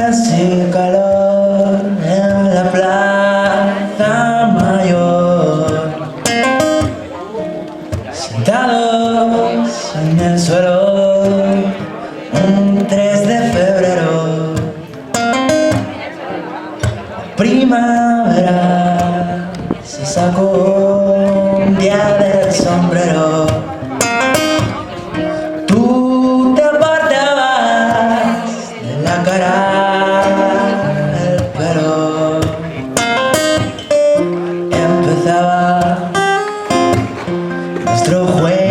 hace calor en la plaza mayor, sentados en el suelo, un 3 de febrero. Primavera se sacó un día del sombrero. Tú te apartabas de la cara el pelo. Empezaba nuestro juego.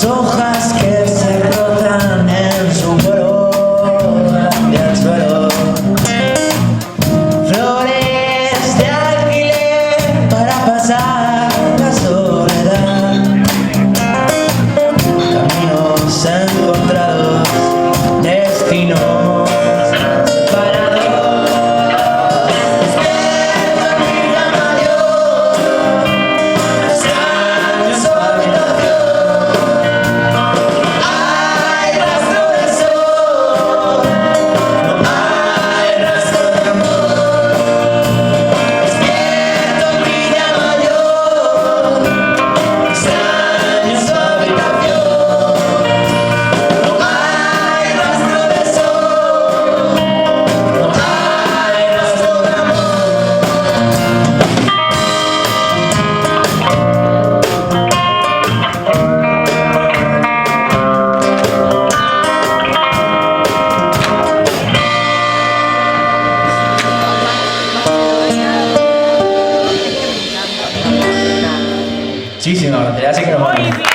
Hojas que se rotan en su vuelo hacia el suelo, flores de alquiler para pasar la soledad, caminos encontrados, destinos separados. Despierta vida mayor, extraño su habitación. Sí, no, ya sé que nos vamos.